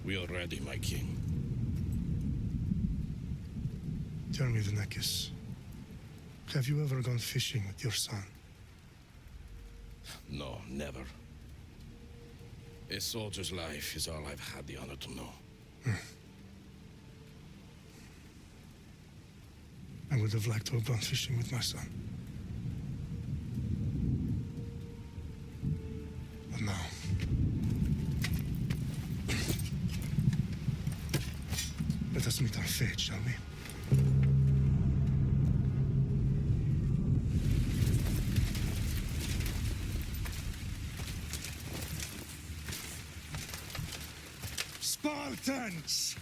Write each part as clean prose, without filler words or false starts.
We are ready, my king. Tell me, Venekis, have you ever gone fishing with your son? No, never. A soldier's life is all I've had the honor to know. I would have liked to have gone fishing with my son. But now... let us meet our fate, shall we? Spartans!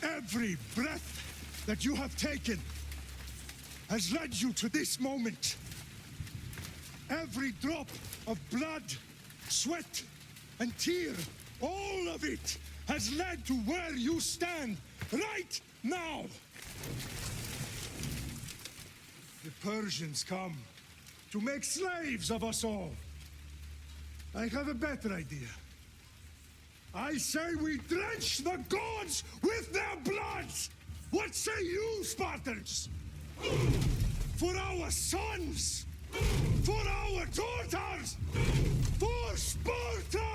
Every breath that you have taken has led you to this moment. Every drop of blood, sweat, and tear, all of it has led to where you stand right now. The Persians come to make slaves of us all. I have a better idea. I say we drench the gods with their bloods! What say you, Spartans? For our sons! For our daughters! For Sparta!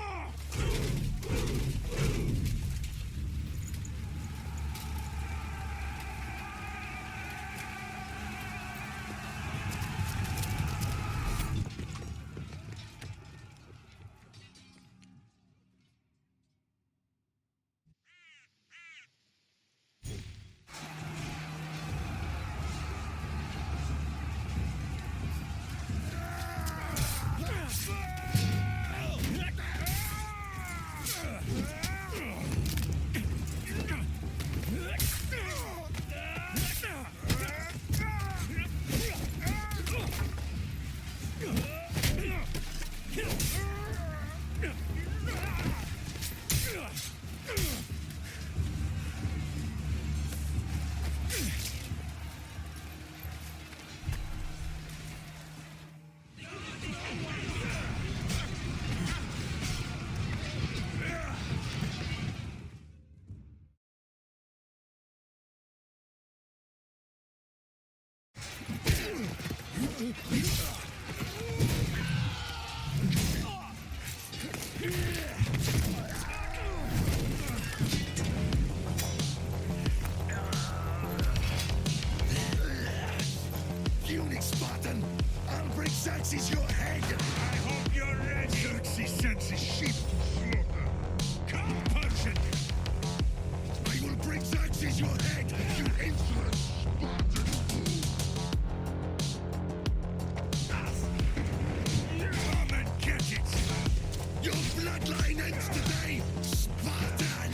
Spartan! I'll break Xerxes your head! I hope you're ready! Xerxes sends his sheep to slaughter. Come, Persian! I will break Xerxes your head, you insolent Spartan fool! Come and get it! Your bloodline ends today, Spartan!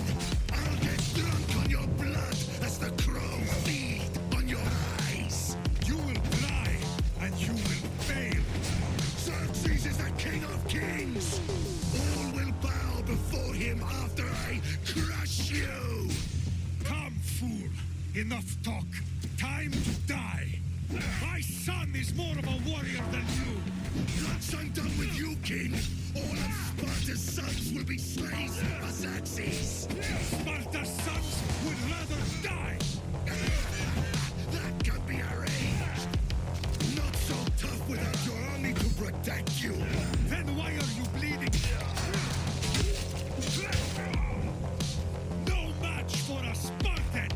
I'll get drunk on your blood as the crows feed on your eyes! You will fly, and you will fail! Xerxes is the king of kings! All will bow before him after I crush you! Come, fool! Enough talk! Time to die! My son is more of a warrior than you! Once I'm done with you, king, all of Sparta's sons will be slaves of Xerxes! Sparta's sons would rather die! That can be arranged! Not so tough without your army to protect you! Then why are you bleeding? No match for a Spartan!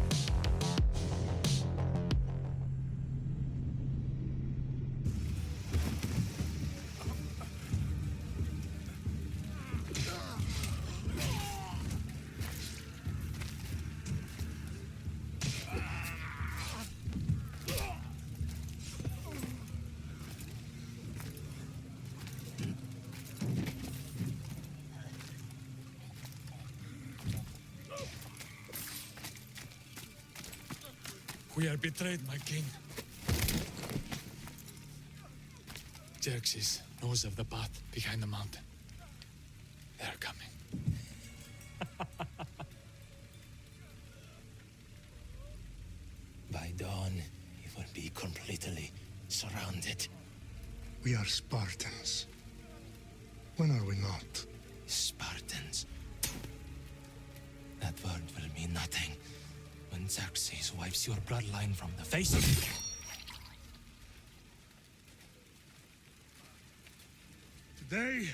We are betrayed, my king. Xerxes knows of the path behind the mountain. They are coming. By dawn, it will be completely surrounded. We are Spartans. When are we not? Spartans. That word will mean nothing when Xerxes wipes your bloodline from the face of the... Today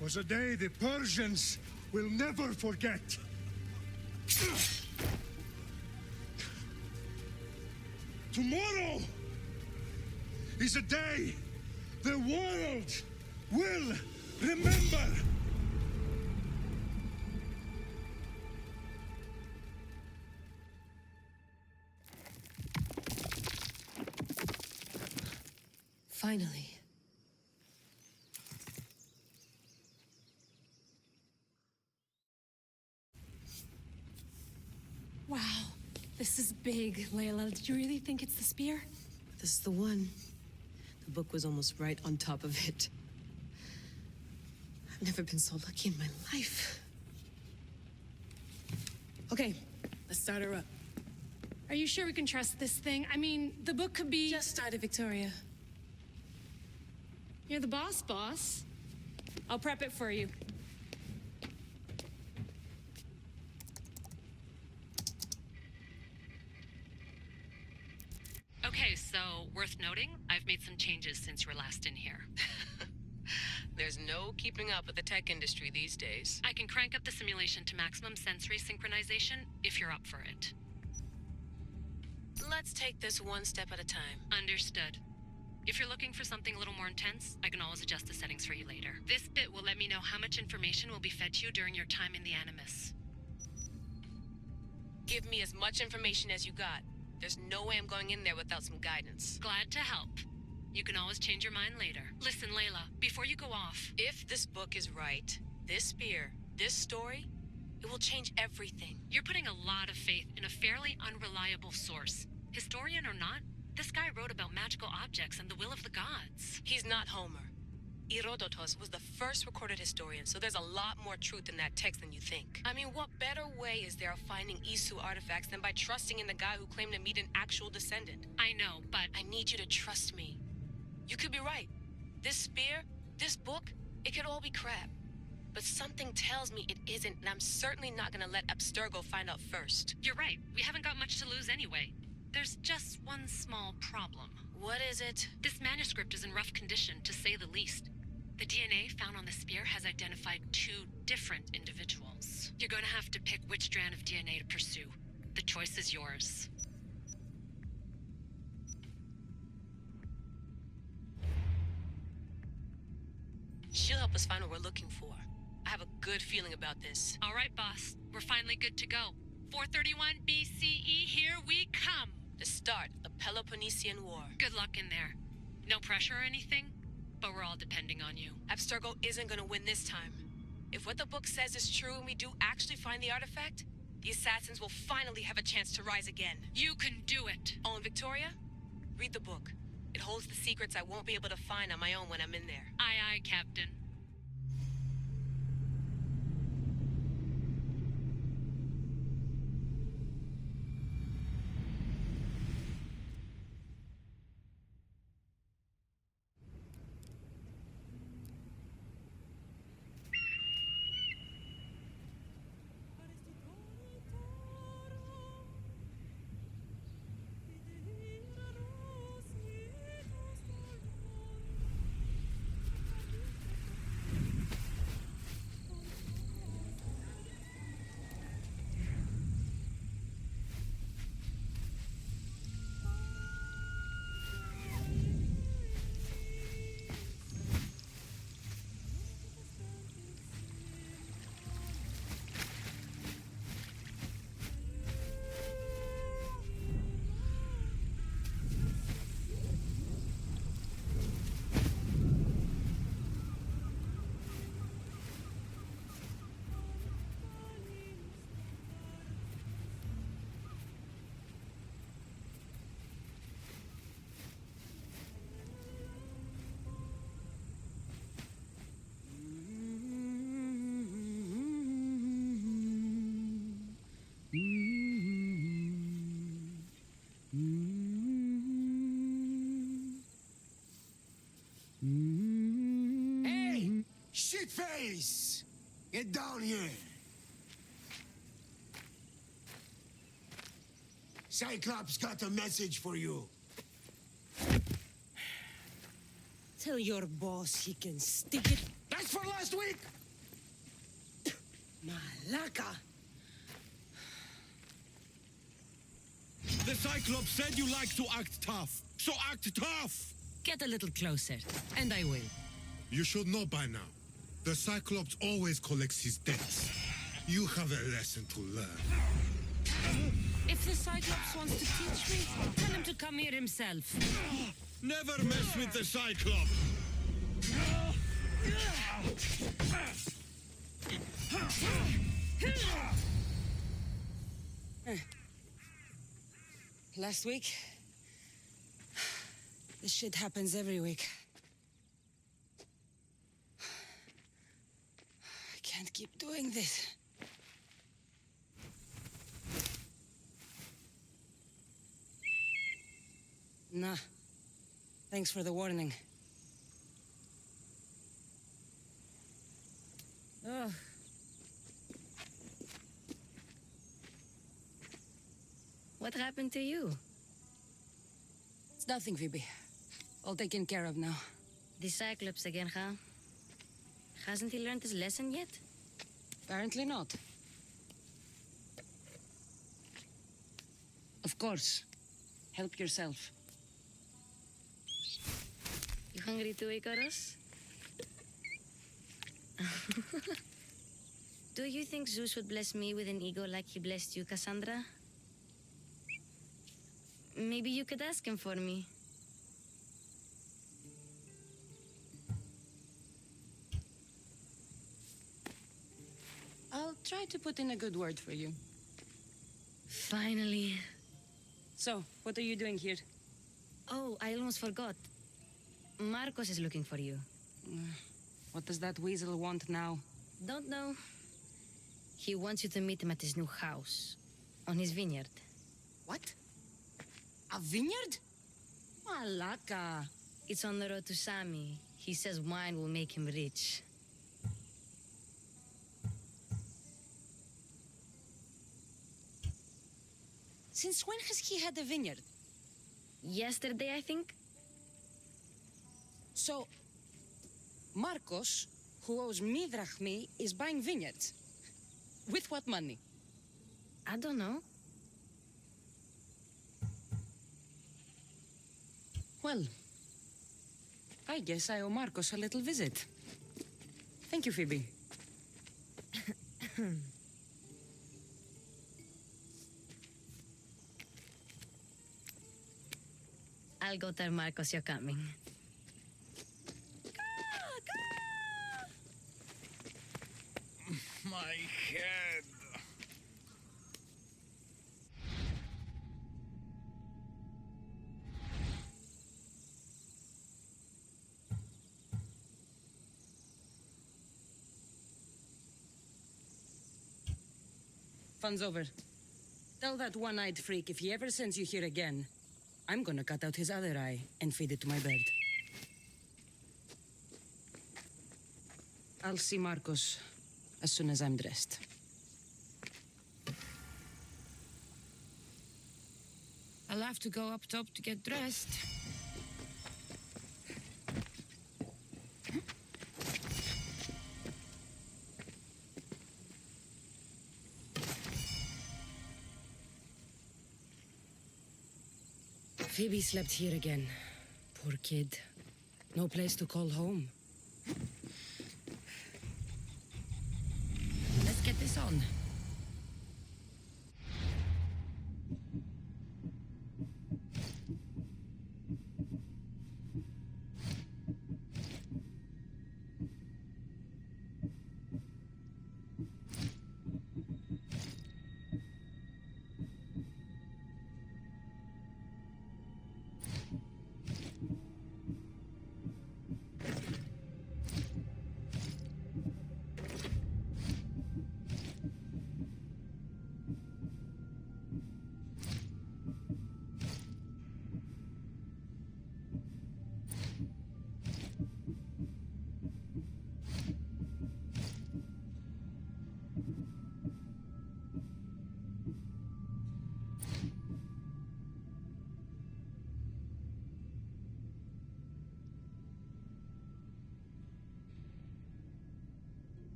was a day the Persians will never forget. Tomorrow is a day the world will remember. Finally. Wow, this is big, Layla. Did you really think it's the spear? This is the one. The book was almost right on top of it. I've never been so lucky in my life. Okay, let's start her up. Are you sure we can trust this thing? I mean, the book could be... Just started, Victoria. You're the boss. I'll prep it for you. Okay, so worth noting, I've made some changes since you were last in here. There's no keeping up with the tech industry these days. I can crank up the simulation to maximum sensory synchronization if you're up for it. Let's take this one step at a time. Understood. If you're looking for something a little more intense, I can always adjust the settings for you later. This bit will let me know how much information will be fed to you during your time in the Animus. Give me as much information as you got. There's no way I'm going in there without some guidance. Glad to help. You can always change your mind later. Listen, Layla, before you go off... If this book is right, this spear, this story, it will change everything. You're putting a lot of faith in a fairly unreliable source. Historian or not, this guy wrote about magical objects and the will of the gods. He's not Homer. Herodotus was the first recorded historian, so there's a lot more truth in that text than you think. I mean, what better way is there of finding Isu artifacts than by trusting in the guy who claimed to meet an actual descendant? I know, but... I need you to trust me. You could be right. This spear, this book, it could all be crap. But something tells me it isn't, and I'm certainly not gonna let Abstergo find out first. You're right. We haven't got much to lose anyway. There's just one small problem. What is it? This manuscript is in rough condition, to say the least. The DNA found on the spear has identified 2 different individuals. You're going to have to pick which strand of DNA to pursue. The choice is yours. She'll help us find what we're looking for. I have a good feeling about this. All right, boss. We're finally good to go. 431 BCE, here we come. The start of the Peloponnesian War. Good luck in there. No pressure or anything, but we're all depending on you. Abstergo isn't gonna win this time. If what the book says is true and we do actually find the artifact, the assassins will finally have a chance to rise again. You can do it. Oh, and Victoria, read the book. It holds the secrets I won't be able to find on my own when I'm in there. Aye, aye, Captain. Hey! Shitface! Get down here! Cyclops got a message for you. Tell your boss he can stick it. That's for last week! Malaka! The Cyclops said you like to act tough, so act tough! Get a little closer, and I will. You should know by now. The Cyclops always collects his debts. You have a lesson to learn. If the Cyclops wants to teach me, tell him to come here himself. Never mess with the Cyclops! Last week? This shit happens every week. I can't keep doing this. Nah. Thanks for the warning. Oh. What happened to you? It's nothing, Phoebe. All taken care of now. The Cyclops again, huh? Hasn't he learned his lesson yet? Apparently not. Of course. Help yourself. You hungry too, Icarus? Do you think Zeus would bless me with an ego like he blessed you, Kassandra? Maybe you could ask him for me. I'll try to put in a good word for you. Finally. So, what are you doing here? Oh, I almost forgot. Marcos is looking for you. What does that weasel want now? Don't know. He wants you to meet him at his new house. On his vineyard. What? A vineyard? Malaka. It's on the road to Sami. He says wine will make him rich. Since when has he had a vineyard? Yesterday, I think. So, Marcos, who owes me drachmi, is buying vineyards. With what money? I don't know. Well, I guess I owe Marcos a little visit. Thank you, Phoebe. I'll go tell Marcos you're coming. My head. Fun's over. Tell that one-eyed freak if he ever sends you here again, I'm gonna cut out his other eye and feed it to my bird. I'll see Marcos as soon as I'm dressed. I'll have to go up top to get dressed. Phoebe slept here again. Poor kid. No place to call home. Let's get this on.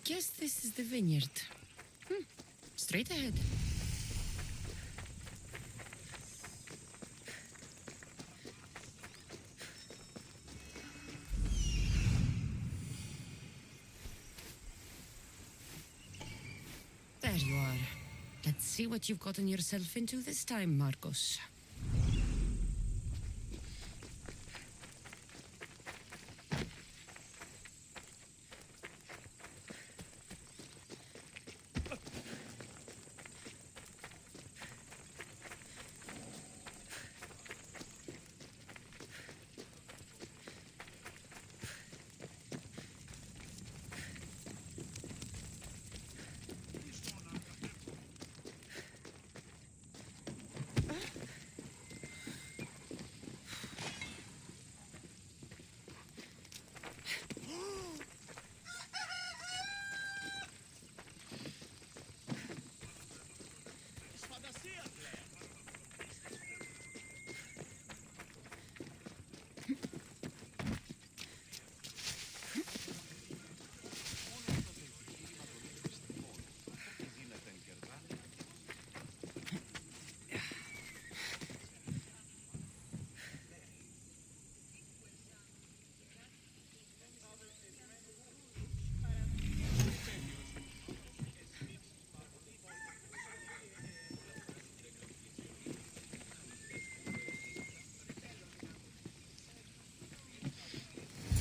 guess this is the vineyard. Straight ahead. There you are. Let's see what you've gotten yourself into this time, Marcos.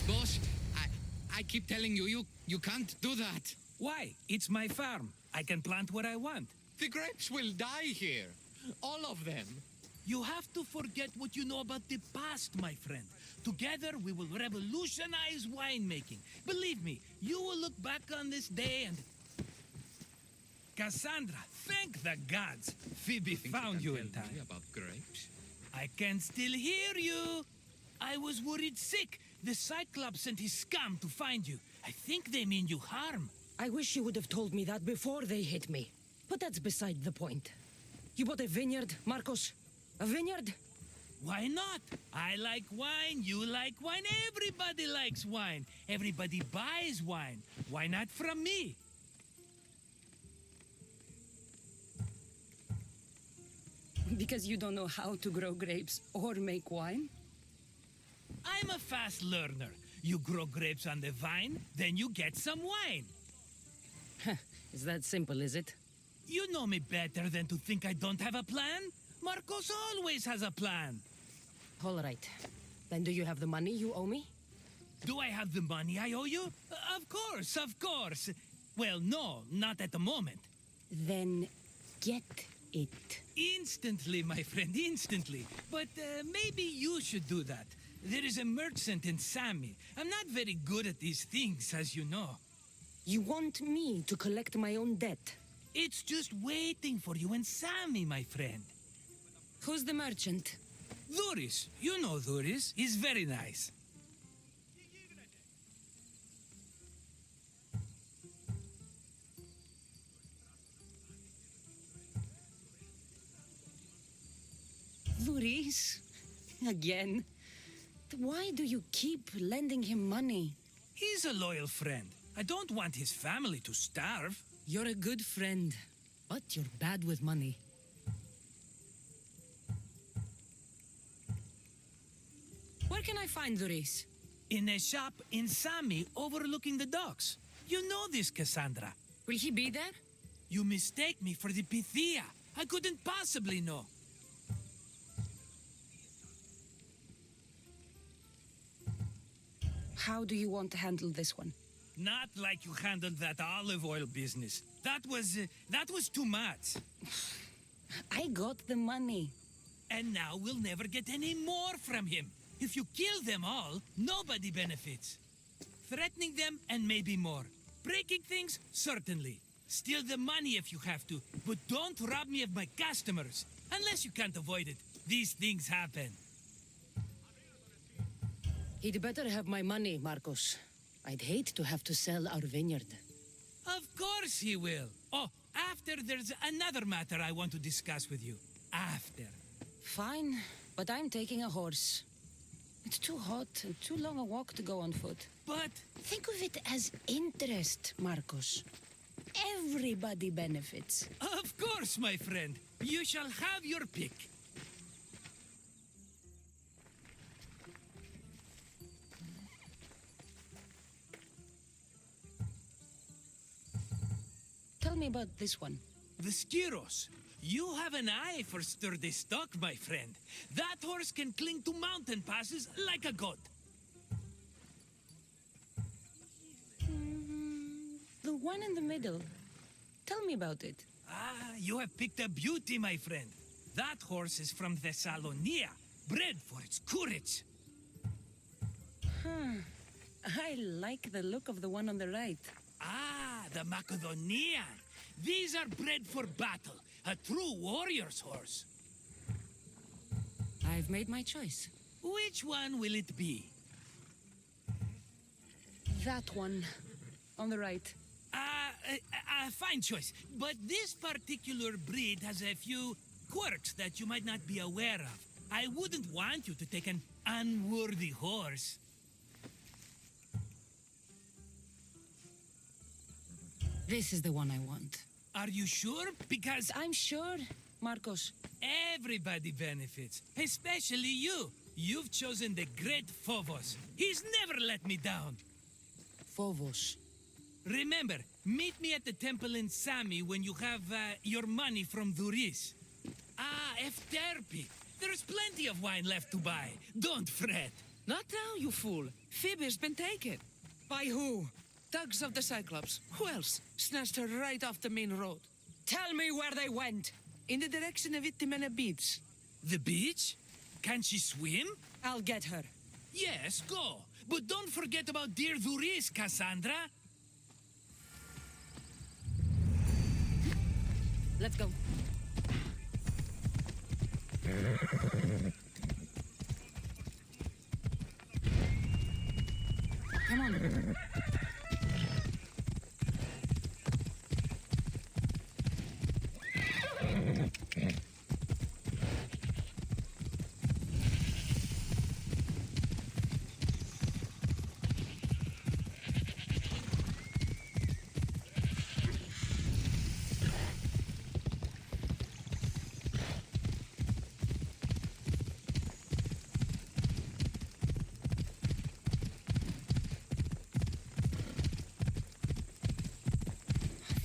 Boss, I keep telling you, you can't do that. Why? It's my farm. I can plant what I want. The grapes will die here. All of them. You have to forget what you know about the past, my friend. Together, we will revolutionize winemaking. Believe me, you will look back on this day and... Kassandra, thank the gods. Phoebe found you in time. About grapes? I can still hear you. I was worried sick. The Cyclops sent his scum to find you. I think they mean you harm. I wish you would have told me that before they hit me. But that's beside the point. You bought a vineyard, Marcos? A vineyard? Why not? I like wine, you like wine, everybody likes wine. Everybody buys wine. Why not from me? Because you don't know how to grow grapes or make wine? I'm a fast learner. You grow grapes on the vine, then you get some wine. Is that simple, is it? You know me better than to think I don't have a plan. Marcos always has a plan. All right. Then do you have the money you owe me? Do I have the money I owe you? Of course, of course. Well, no, not at the moment. Then get it. Instantly, my friend, instantly. But maybe you should do that. There is a merchant in Sami. I'm not very good at these things, as you know. You want me to collect my own debt? It's just waiting for you in Sami, my friend. Who's the merchant? Duris. You know Duris. He's very nice. Duris? Again? Why do you keep lending him money? He's a loyal friend. I don't want his family to starve. You're a good friend, but you're bad with money. Where can I find Duris? In a shop in Sami overlooking the docks. You know this, Kassandra. Will he be there? You mistake me for the Pythia. I couldn't possibly know. How do you want to handle this one? Not like you handled that olive oil business. That was too much. I got the money. And now we'll never get any more from him. If you kill them all, nobody benefits. Threatening them, and maybe more. Breaking things, certainly. Steal the money if you have to, but don't rob me of my customers. Unless you can't avoid it. These things happen. He'd better have my money, Marcos. I'd hate to have to sell our vineyard. Of course he will. Oh, after there's another matter I want to discuss with you. After. Fine, but I'm taking a horse. It's too hot and too long a walk to go on foot. But Think of it as interest, Marcos. Everybody benefits. of course, my friend. You shall have your pick. Tell me about this one. The Skiros. You have an eye for sturdy stock, my friend. That horse can cling to mountain passes like a god. The one in the middle. Tell me about it. Ah, you have picked a beauty, my friend. That horse is from Thessalonia, bred for its courage. I like the look of the one on the right. Ah, the Macedonian. These are bred for battle, a true warrior's horse. I've made my choice. Which one will it be? That one. On the right. Fine choice. But this particular breed has a few quirks that you might not be aware of. I wouldn't want you to take an unworthy horse. This is the one I want. Are you sure? Because I'm sure, Marcos. everybody benefits, especially you. You've chosen the great Phobos. He's never let me down. Phobos. Remember, meet me at the temple in Sami when you have your money from Duris. Ah, Efterpi. There's plenty of wine left to buy. Don't fret. Not now, you fool. Phoebe's been taken. By who? Thugs of the Cyclops. Who else? Snatched her right off the main road. Tell me where they went. In the direction of Ktimene Beach. The beach? Can she swim? I'll get her. Yes, go. But don't forget about dear Duris, Kassandra. Let's go. Come on.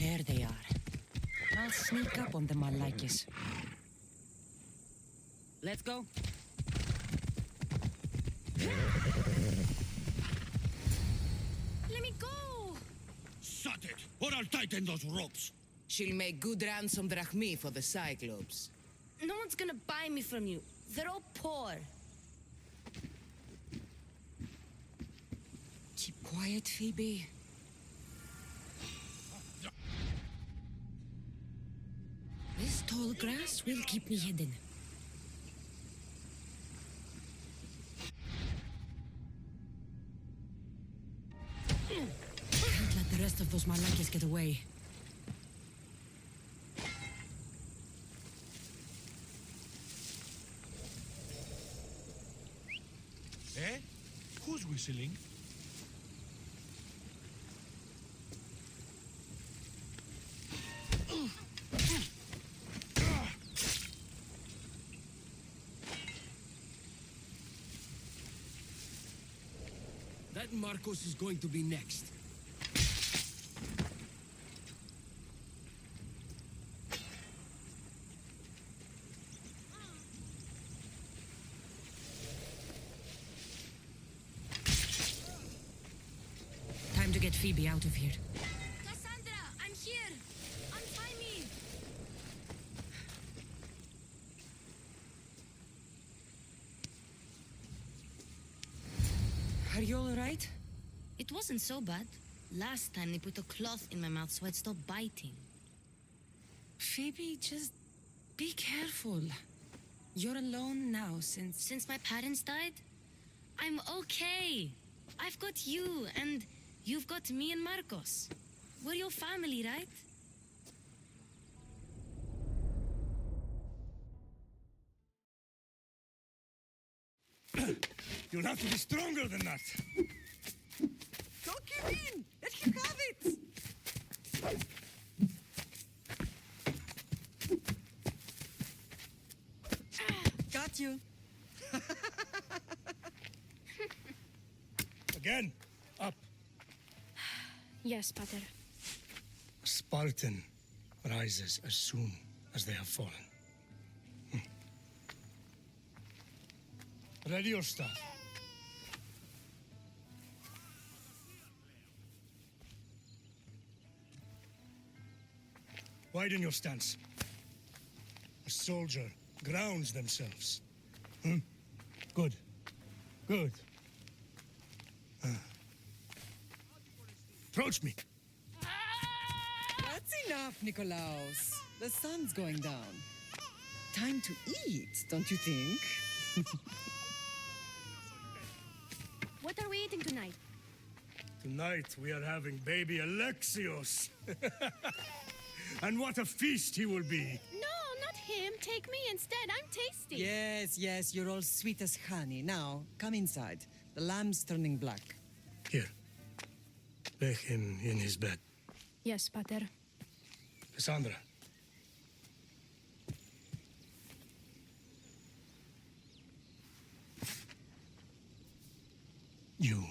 There they are. I'll sneak up on them, I like it. Let's go. Let me go! Shut it, or I'll tighten those ropes. She'll make good ransom drachmi for the Cyclops. No one's gonna buy me from you. They're all poor. Keep quiet, Phoebe. This tall grass will keep me hidden. Can't let the rest of those Malakis get away. Eh? Who's whistling? That Marcos is going to be next. Time to get Phoebe out of here. Kassandra, I'm here! Untie me! Are you all right? It wasn't so bad. Last time they put a cloth in my mouth so I'd stop biting. Phoebe, just be careful. You're alone now Since my parents died? I'm okay. I've got you, and you've got me and Marcos. We're your family, right? You'll have to be stronger than that. Don't give in! Let him have it! Got you. Again. Up. Yes, Pater. A Spartan rises as soon as they have fallen. Ready your staff. Widen your stance. A soldier grounds themselves. Good. Good. Approach me. That's enough, Nikolaos. The sun's going down. Time to eat, don't you think? What are we eating tonight? Tonight we are having baby Alexios. And what a feast he will be. No, not him. Take me instead. I'm tasty. Yes, yes, you're all sweet as honey. Now, come inside. The lamb's turning black. Here. Lay him in his bed. Yes, Pater. Kassandra. You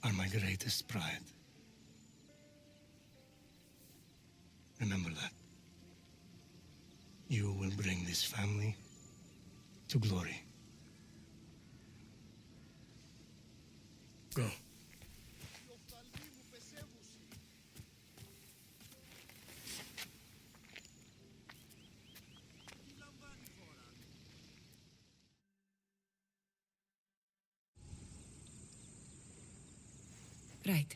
are my greatest pride. Remember that. You will bring this family to glory. Go. Right.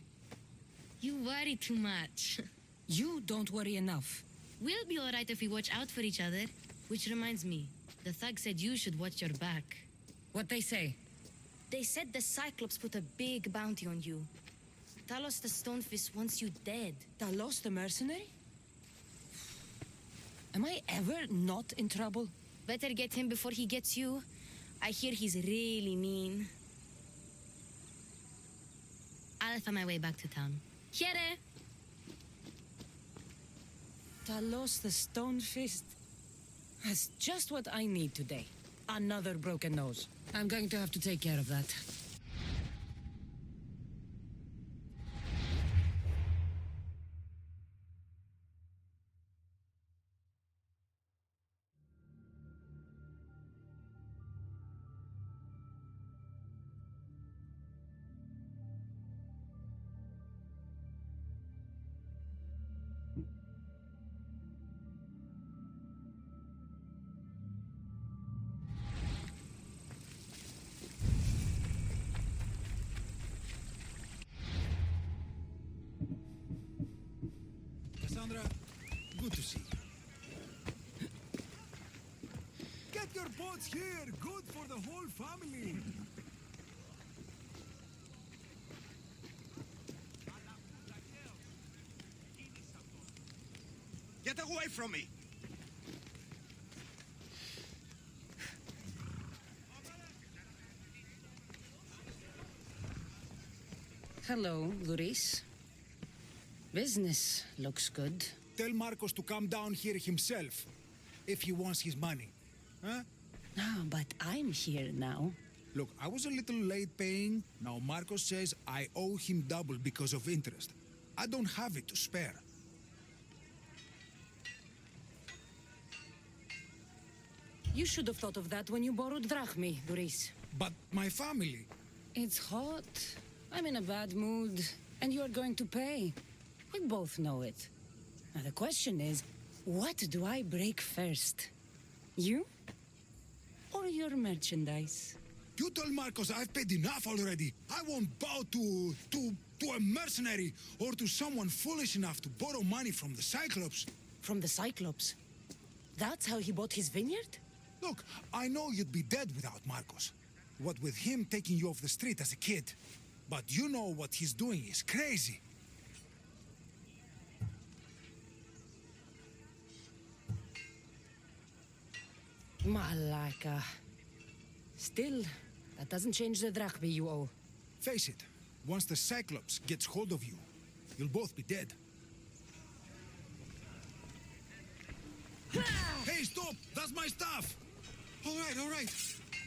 You worry too much. You don't worry enough. We'll be alright if we watch out for each other. Which reminds me, the thug said you should watch your back. What they say? They said the Cyclops put a big bounty on you. Talos the Stonefist wants you dead. Talos the mercenary? Am I ever not in trouble? Better get him before he gets you. I hear he's really mean. I'll find my way back to town. Here! Talos the Stonefist has just what I need today. Another broken nose. I'm going to have to take care of that. Kassandra, good to see you. Get your boats here. Good for the whole family. Get away from me! Hello, Luris. Business looks good. Tell Marcos to come down here himself, if he wants his money. Huh? Ah, but I'm here now. Look, I was a little late paying. Now Marcos says I owe him double because of interest. I don't have it to spare. You should have thought of that when you borrowed drachmi, Luris. But my family... It's hot. I'm in a bad mood, and you're going to pay. We both know it. Now the question is, what do I break first? You? Or your merchandise? You told Marcos I've paid enough already. I won't bow to a mercenary or to someone foolish enough to borrow money from the Cyclops. From the Cyclops? That's how he bought his vineyard? Look, I know you'd be dead without Marcos. What with him taking you off the street as a kid. But you know what he's doing is crazy. Malaka. Still, That doesn't change the drachma you owe. Face it, once the Cyclops gets hold of you, you'll both be dead. Hey, stop! That's my stuff! All right.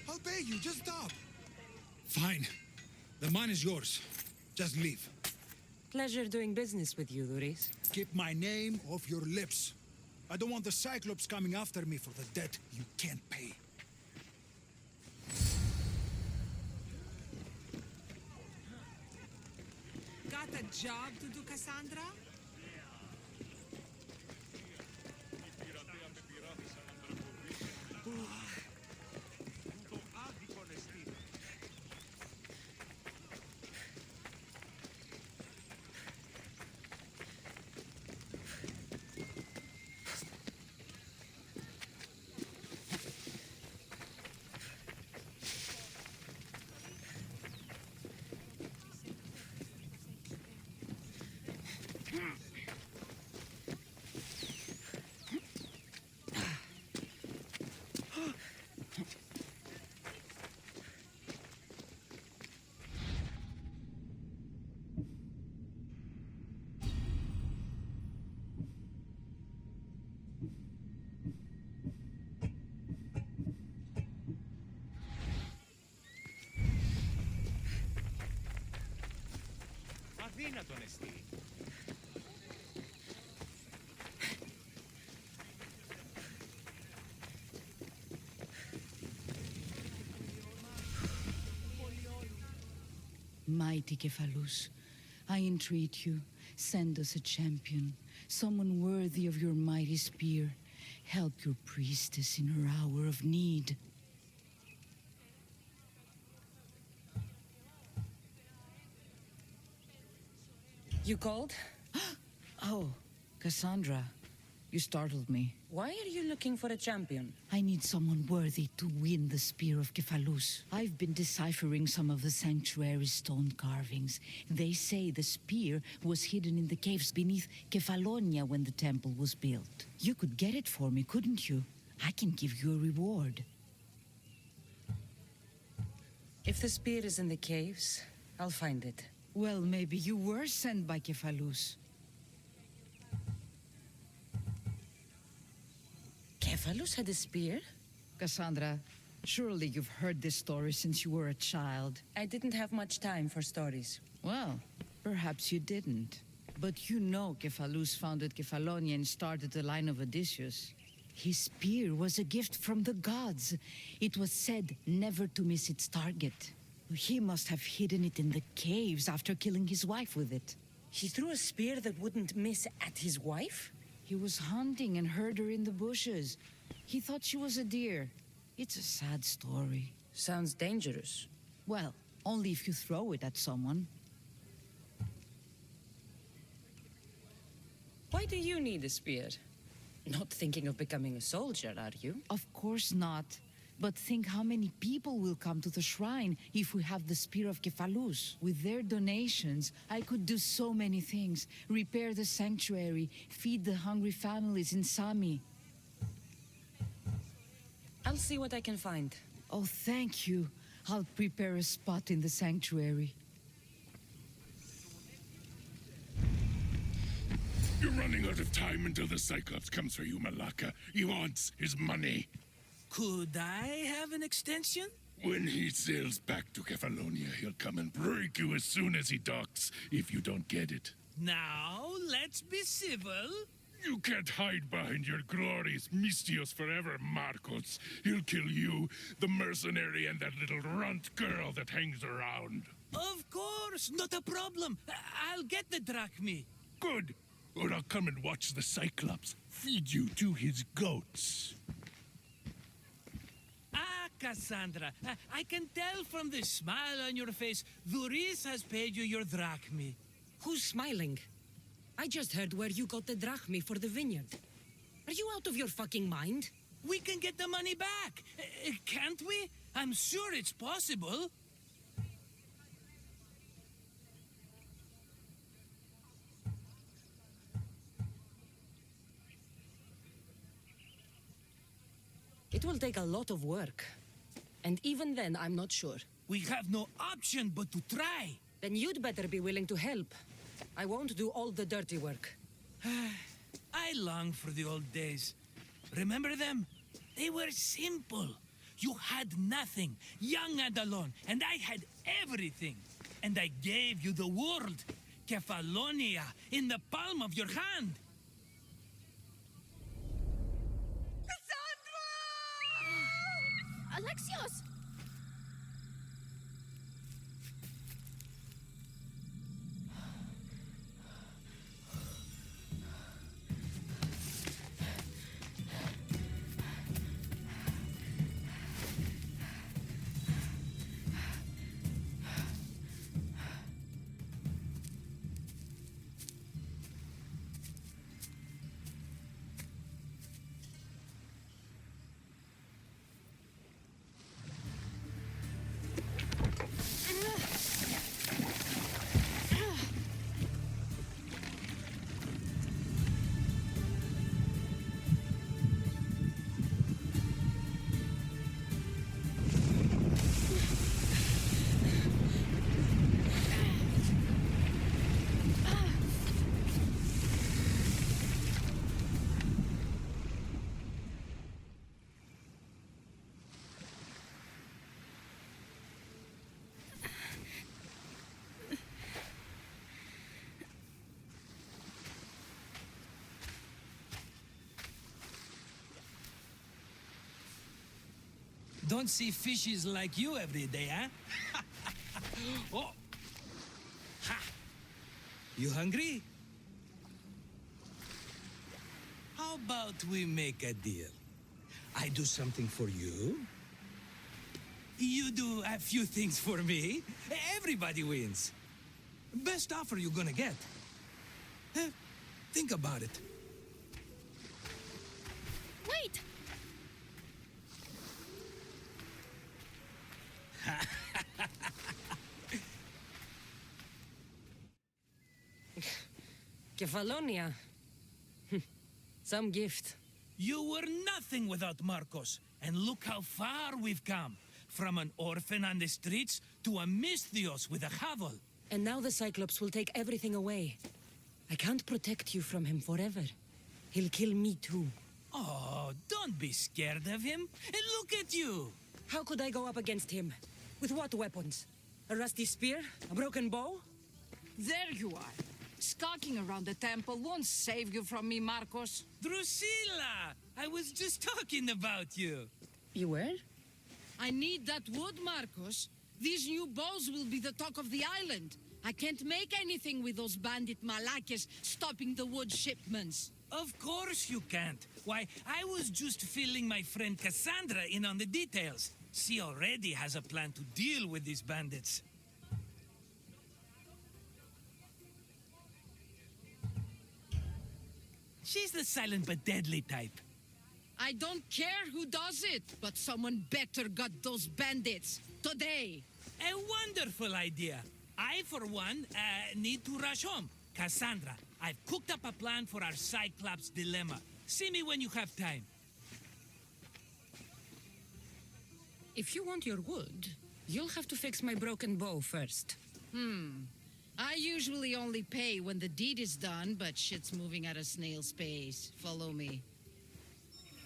I'll pay you, just stop. Fine. The mine is yours. Just leave. Pleasure doing business with you, Duris. Keep my name off your lips. I don't want the Cyclops coming after me for the debt you can't pay. Got a job to do, Kassandra? Αδύνατον εστί. Mighty Kephalus, I entreat you, send us a champion, someone worthy of your mighty spear. Help your priestess in her hour of need. You called? Oh, Kassandra, you startled me. Why are you looking for a champion? I need someone worthy to win the spear of Kephalus. I've been deciphering some of the sanctuary's stone carvings. They say the spear was hidden in the caves beneath Kefalonia when the temple was built. You could get it for me, couldn't you? I can give you a reward. If the spear is in the caves, I'll find it. Well, maybe you were sent by Kephalus. Kephalus had a spear? Kassandra, surely you've heard this story since you were a child. I didn't have much time for stories. Well, perhaps you didn't. But you know Kephalus founded Kefalonia and started the line of Odysseus. His spear was a gift from the gods. It was said never to miss its target. He must have hidden it in the caves after killing his wife with it. He threw a spear that wouldn't miss at his wife? He was hunting and heard her in the bushes. He thought she was a deer. It's a sad story. Sounds dangerous. Well, only if you throw it at someone. Why do you need a spear? Not thinking of becoming a soldier, are you? Of course not. But think how many people will come to the shrine if we have the spear of Kephalus. With their donations, I could do so many things. Repair the sanctuary, feed the hungry families in Sami. I'll see what I can find. Oh, thank you. I'll prepare a spot in the sanctuary. You're running out of time until the Cyclops comes for you, Malaka. He wants his money. Could I have an extension? When he sails back to Kefalonia, he'll come and break you as soon as he docks, if you don't get it. Now, let's be civil. You can't hide behind your glorious Mistios forever, Marcos. He'll kill you, the mercenary, and that little runt girl that hangs around. Of course, not a problem. I'll get the drachmi. Good. Or I'll come and watch the Cyclops feed you to his goats. Kassandra, I can tell from the smile on your face, Duris has paid you your drachmi. Who's smiling? I just heard where you got the drachmi for the vineyard. Are you out of your fucking mind? We can get the money back, can't we? I'm sure it's possible. It will take a lot of work. And even then, I'm not sure. We have no option but to try. Then you'd better be willing to help. I won't do all the dirty work. I long for the old days. Remember them? They were simple. You had nothing, young and alone, and I had everything. And I gave you the world, Kefalonia, in the palm of your hand. Alexios! Don't see fishes like you every day, huh? Oh! Ha! You hungry? How about we make a deal? I do something for you. You do a few things for me. Everybody wins. Best offer you're gonna get. Think about it. Wait! Kefalonia. Some gift. You were nothing without Marcos, and look how far we've come. From an orphan on the streets to a Misthios with a hovel. And now the Cyclops will take everything away. I can't protect you from him forever. He'll kill me too. Oh, don't be scared of him. And look at you. How could I go up against him? With what weapons? A rusty spear? A broken bow? There you are. Skulking around the temple won't save you from me, Marcos. Drusilla! I was just talking about you. You were? I need that wood, Marcos. These new bows will be the talk of the island. I can't make anything with those bandit malakes stopping the wood shipments. Of course you can't. Why, I was just filling my friend Kassandra in on the details. She already has a plan to deal with these bandits. She's the silent but deadly type. I don't care who does it, but someone better got those bandits. Today. A wonderful idea. I, for one, need to rush home. Kassandra, I've cooked up a plan for our Cyclops dilemma. See me when you have time. If you want your wood, you'll have to fix my broken bow first. I usually only pay when the deed is done, but shit's moving at a snail's pace. Follow me.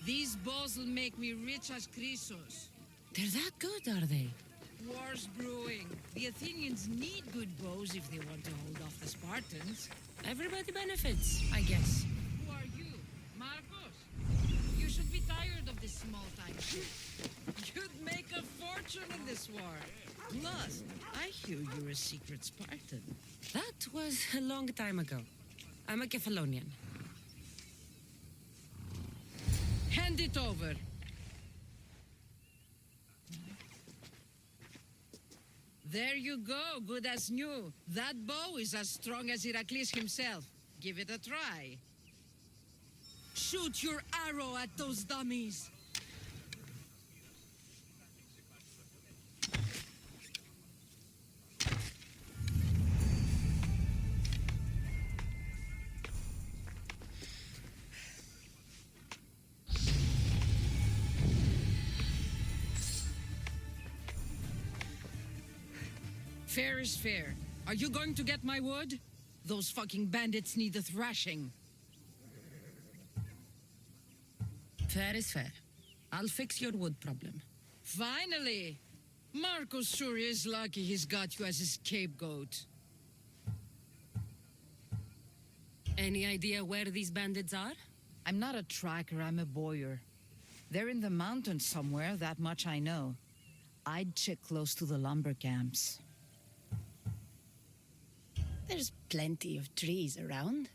These bows will make me rich as Chrysos. They're that good, are they? War's brewing. The Athenians need good bows if they want to hold off the Spartans. Everybody benefits, I guess. Who are you? Marcos? You should be tired of this small-time shit. You'd make a fortune in this war. Plus, I hear you're a secret Spartan. That was a long time ago. I'm a Kefalonian. Hand it over. There you go, good as new. That bow is as strong as Heracles himself. Give it a try. Shoot your arrow at those dummies. Fair is fair. Are you going to get my wood? Those fucking bandits need a thrashing. Fair is fair. I'll fix your wood problem. Finally! Marcos sure is lucky he's got you as his scapegoat. Any idea where these bandits are? I'm not a tracker, I'm a boyer. They're in the mountains somewhere, that much I know. I'd check close to the lumber camps. There's plenty of trees around.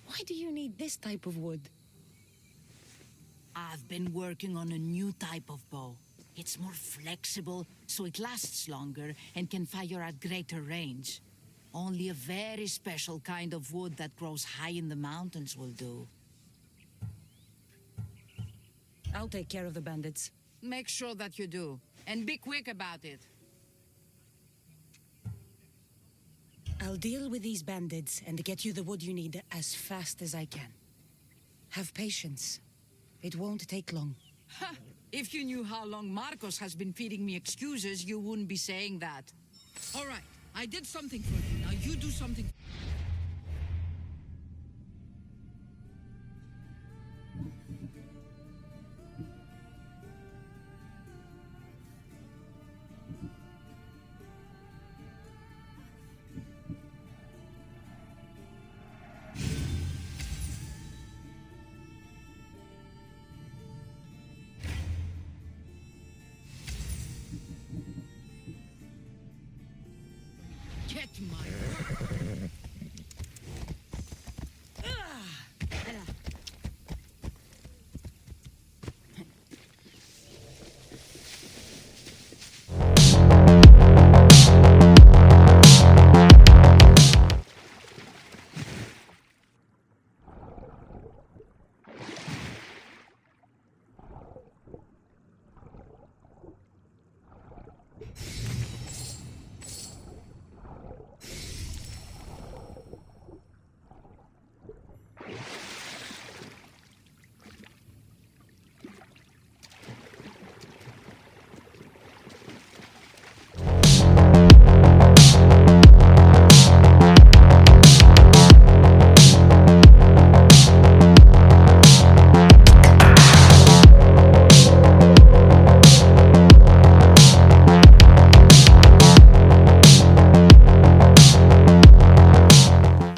Why do you need this type of wood? I've been working on a new type of bow. It's more flexible, so it lasts longer and can fire at greater range. Only a very special kind of wood that grows high in the mountains will do. I'll take care of the bandits. Make sure that you do, and be quick about it. I'll deal with these bandits and get you the wood you need as fast as I can. Have patience. It won't take long. Ha! If you knew how long Marcos has been feeding me excuses, you wouldn't be saying that. All right, I did something for you. Now you do something. Get my work.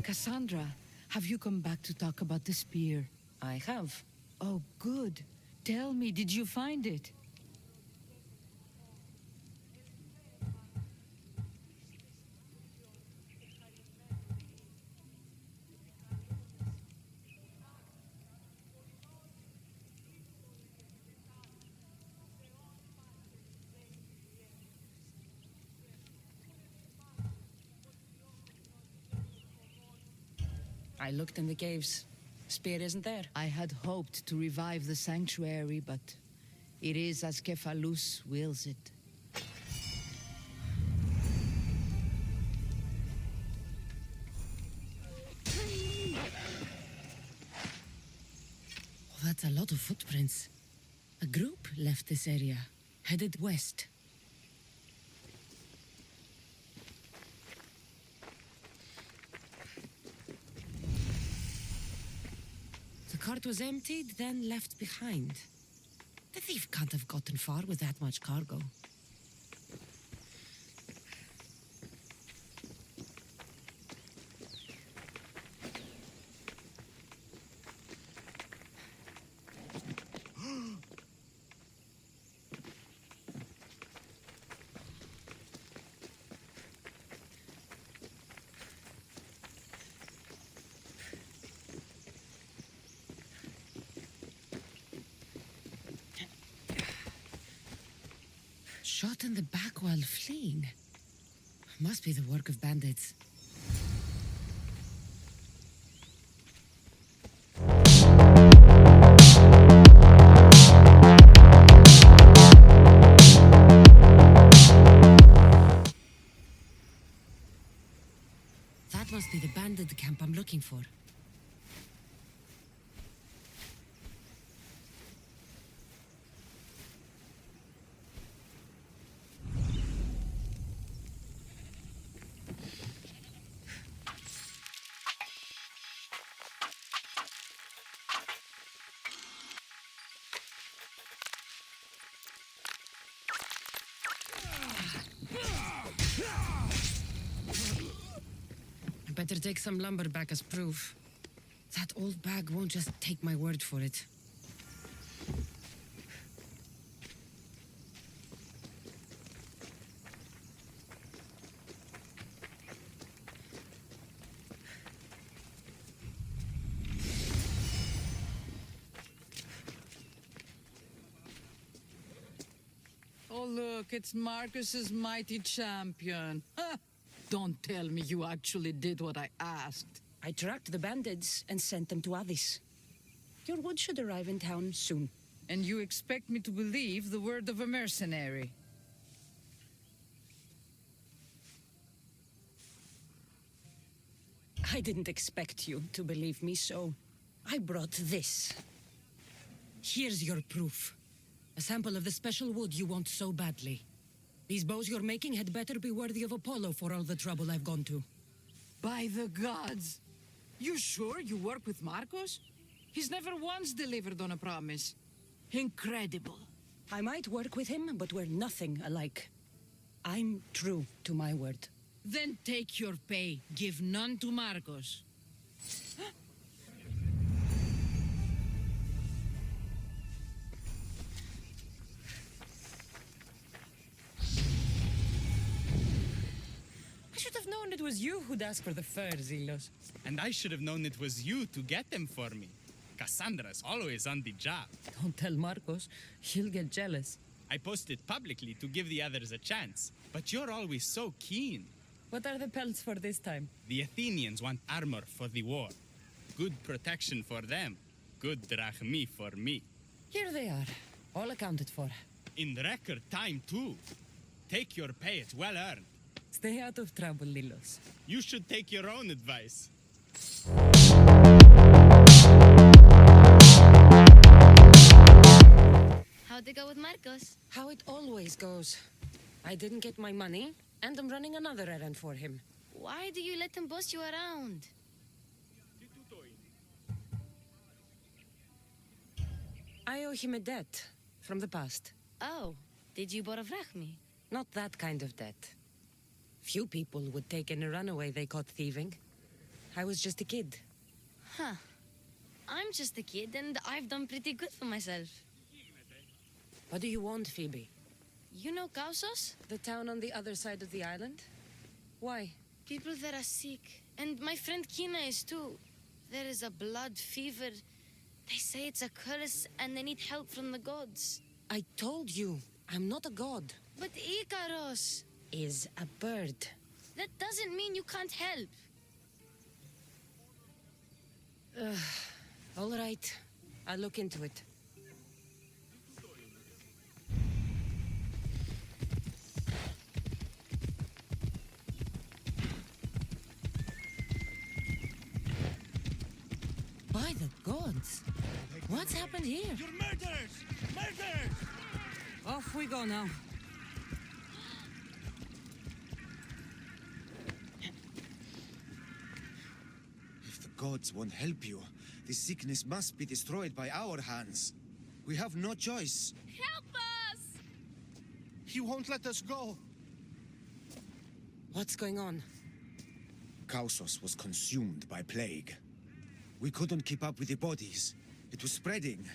Kassandra, have you come back to talk about the spear? I have. Oh, good. Tell me, did you find it? I looked in the caves. Spear isn't there. I had hoped to revive the sanctuary, but it is as Kephalus wills it. Oh, that's a lot of footprints. A group left this area, headed west. The cart was emptied, then left behind. The thief can't have gotten far with that much cargo. Shot in the back while fleeing. Must be the work of bandits. That must be the bandit camp I'm looking for. Better take some lumber back as proof. That old bag won't just take my word for it. Oh, look, it's Marcus's mighty champion. Ha! Don't tell me you actually did what I asked. I tracked the bandits and sent them to Odyssey. Your wood should arrive in town soon. And you expect me to believe the word of a mercenary? I didn't expect you to believe me, so I brought this. Here's your proof. A sample of the special wood you want so badly. These bows you're making had better be worthy of Apollo for all the trouble I've gone to. By the gods! You sure you work with Marcos? He's never once delivered on a promise. Incredible. I might work with him, but we're nothing alike. I'm true to my word. Then take your pay. Give none to Marcos. I should have known it was you who'd ask for the fur, Zelos. And I should have known it was you to get them for me. Cassandra's always on the job. Don't tell Marcos. He'll get jealous. I posted publicly to give the others a chance, but you're always so keen. What are the pelts for this time? The Athenians want armor for the war. Good protection for them. Good drachmi for me. Here they are, all accounted for. In record time, too. Take your pay, it's well earned. Stay out of trouble, Lilos. You should take your own advice. How'd it go with Marcos? How it always goes. I didn't get my money, and I'm running another errand for him. Why do you let him boss you around? I owe him a debt from the past. Oh, did you borrow me? Not that kind of debt. Few people would take in a runaway they caught thieving. I was just a kid. Huh. I'm just a kid, and I've done pretty good for myself. What do you want, Phoebe? You know Kausos? The town on the other side of the island? Why? People that are sick. And my friend Kina is too. There is a blood fever. They say it's a curse, and they need help from the gods. I told you, I'm not a god. But Ikaros is a bird. That doesn't mean you can't help. All right. I'll look into it. By the gods! What's happened here? You're murderers! Murderers! Off we go now. If the gods won't help you, this sickness must be destroyed by our hands. We have no choice. Help us! He won't let us go. What's going on? Kausos was consumed by plague. We couldn't keep up with the bodies. It was spreading.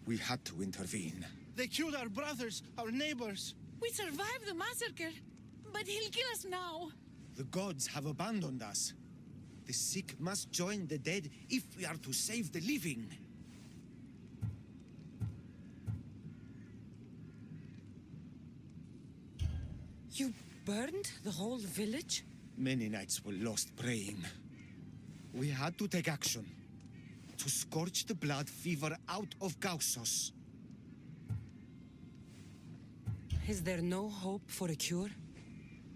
We had to intervene. They killed our brothers, our neighbors. We survived the massacre, but he'll kill us now. The gods have abandoned us. The sick must join the dead if we are to save the living. You burned the whole village? Many nights were lost praying. We had to take action. To scorch the blood fever out of Kausos. Is there no hope for a cure?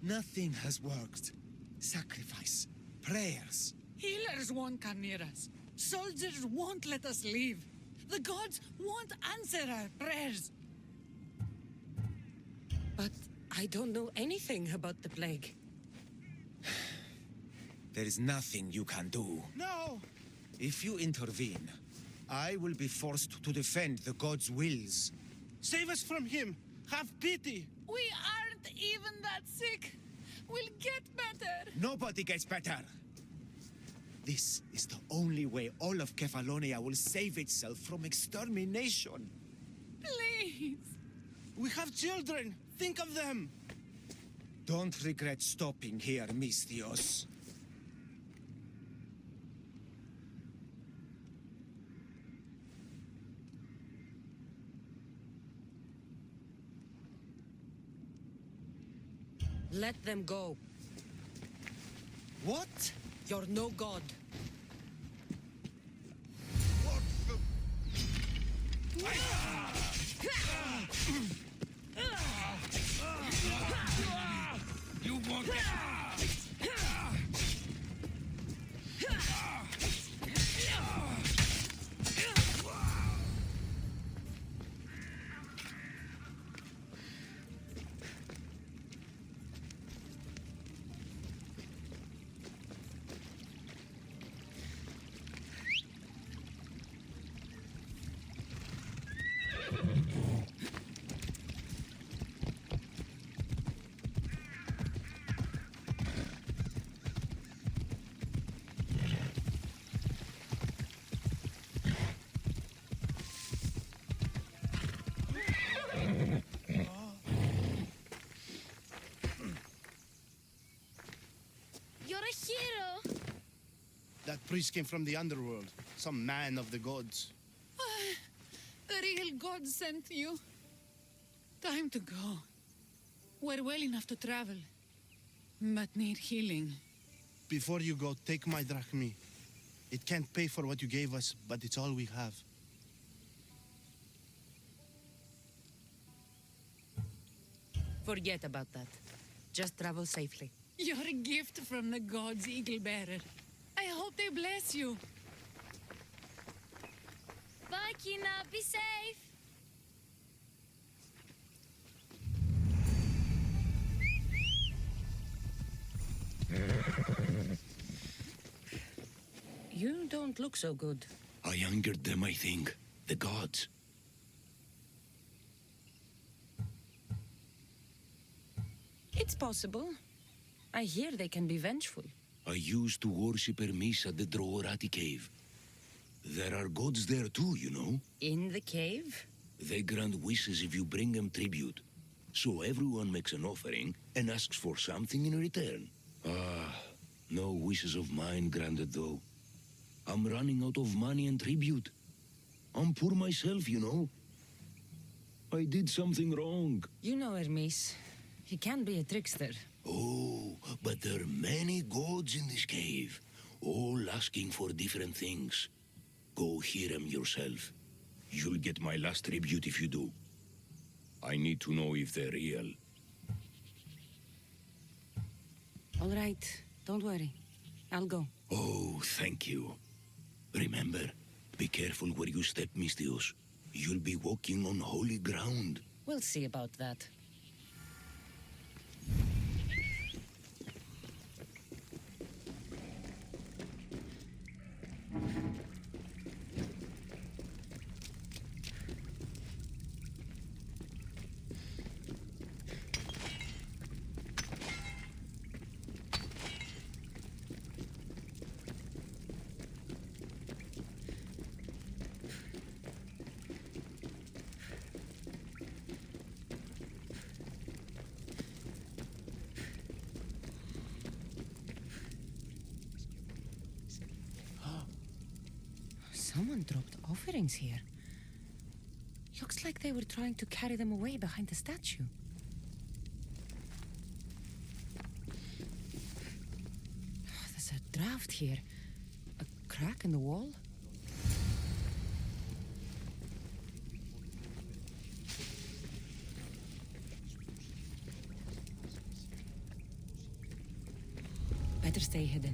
Nothing has worked. Sacrifice, prayers. Healers won't come near us. Soldiers won't let us leave. The gods won't answer our prayers. But I don't know anything about the plague. There is nothing you can do. No! If you intervene, I will be forced to defend the gods' wills. Save us from him! Have pity! We aren't even that sick. We'll get better. Nobody gets better. This is the only way all of Kefalonia will save itself from extermination. Please. We have children. Think of them. Don't regret stopping here, Mistios. Let them go. What? You're no god. What the... You won't get... You're a hero. That priest came from the underworld. Some man of the gods. The real god sent you. Time to go. We're well enough to travel, but need healing. Before you go, take my drachmi. It can't pay for what you gave us, but it's all we have. Forget about that. Just travel safely. You're a gift from the gods, Eagle Bearer. I hope they bless you. Bye, Kina. Be safe. You don't look so good. I angered them, I think. The gods. It's possible. I hear they can be vengeful. I used to worship Hermes at the Droorati cave. There are gods there too, you know. In the cave? They grant wishes if you bring them tribute. So everyone makes an offering and asks for something in return. No wishes of mine granted though. I'm running out of money and tribute. I'm poor myself, you know. I did something wrong. You know Hermes. He can be a trickster. Oh, but there are many gods in this cave, all asking for different things. Go hear them yourself. You'll get my last tribute if you do. I need to know if they're real. All right. Don't worry. I'll go. Oh, thank you. Remember, be careful where you step, Mistios. You'll be walking on holy ground. We'll see about that. Someone dropped offerings here. Looks like they were trying to carry them away behind the statue. There's a draft here. A crack in the wall. Better stay hidden.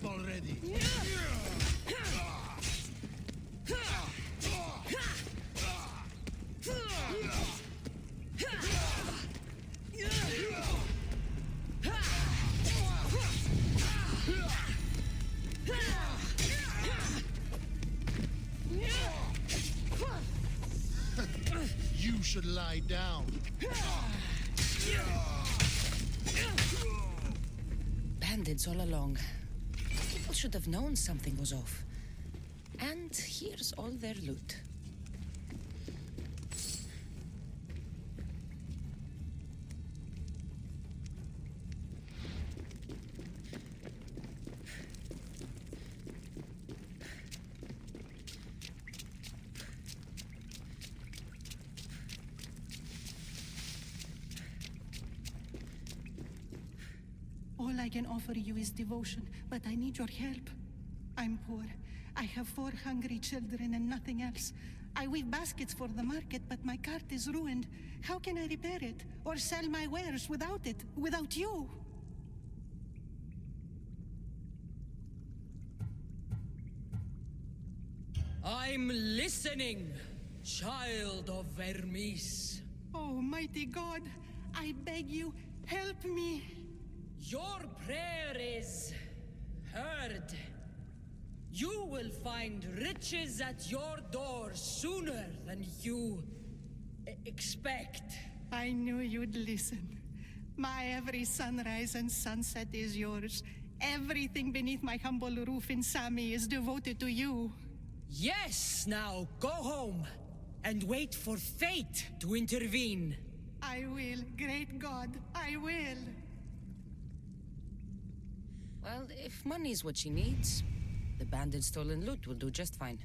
up already! You should lie down. Bandits all along. People should have known something was off. And here's all their loot. All I can offer you is devotion, but I need your help. I'm poor. I have 4 hungry children and nothing else. I weave baskets for the market, but my cart is ruined. How can I repair it or sell my wares without it, without you? I'm listening, child of Vermis. Oh, mighty God, I beg you, help me. Your prayer is heard. You will find riches at your door sooner than you expect. I knew you'd listen. My every sunrise and sunset is yours. Everything beneath my humble roof in Sami is devoted to you. Yes, now go home and wait for fate to intervene. I will, great God, I will. Well, if money's what she needs, the bandit stolen loot will do just fine.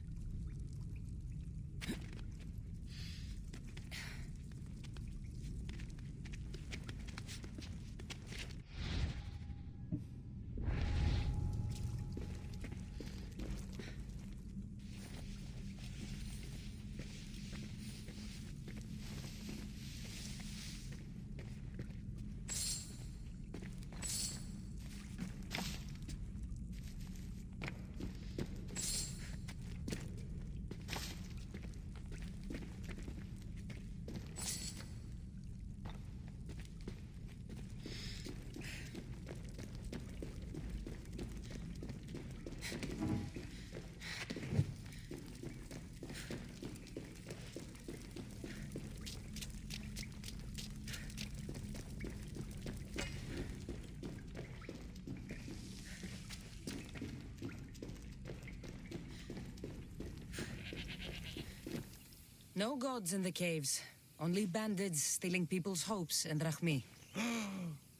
No gods in the caves. Only bandits stealing people's hopes and drachmi.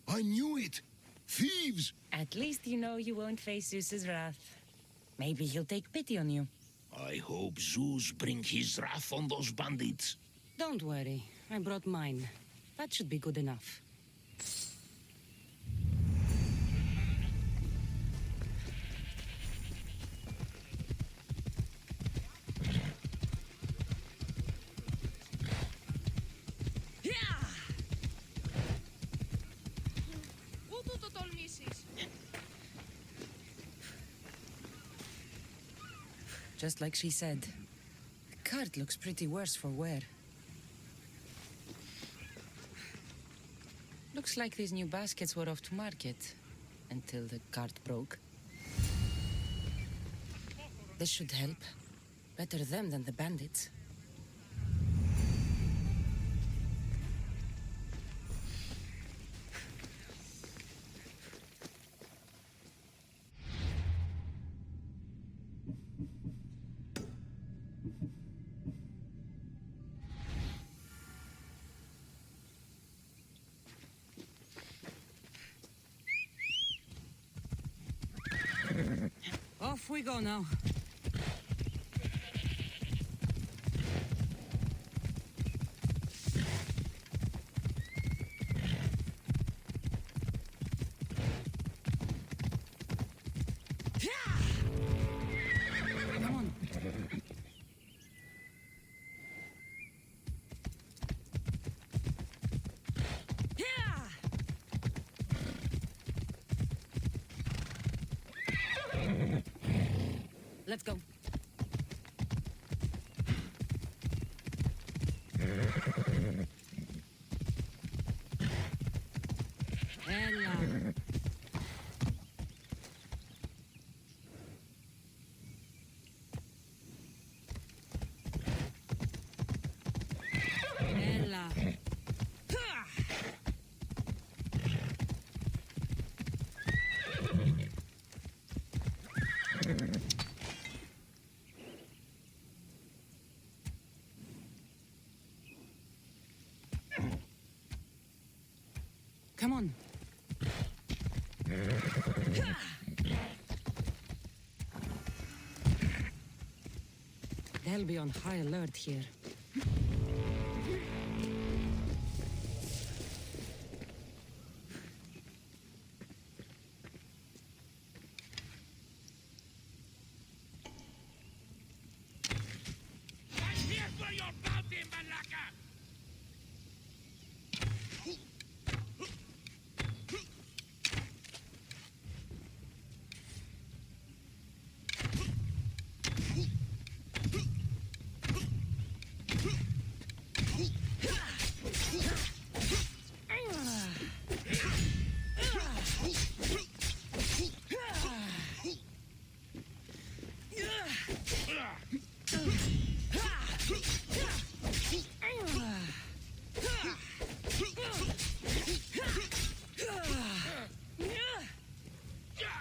I knew it! Thieves! At least you know you won't face Zeus's wrath. Maybe he'll take pity on you. I hope Zeus bring his wrath on those bandits. Don't worry. I brought mine. That should be good enough. Just like she said. The cart looks pretty worse for wear. Looks like these new baskets were off to market. Until the cart broke. This should help. Better them than the bandits. Off we go now. Come on. Let's go. Ella. Ella. Come on. They'll be on high alert here. I'm here for your bounty, Malaka!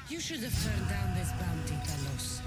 You should have turned down this bounty, Talos.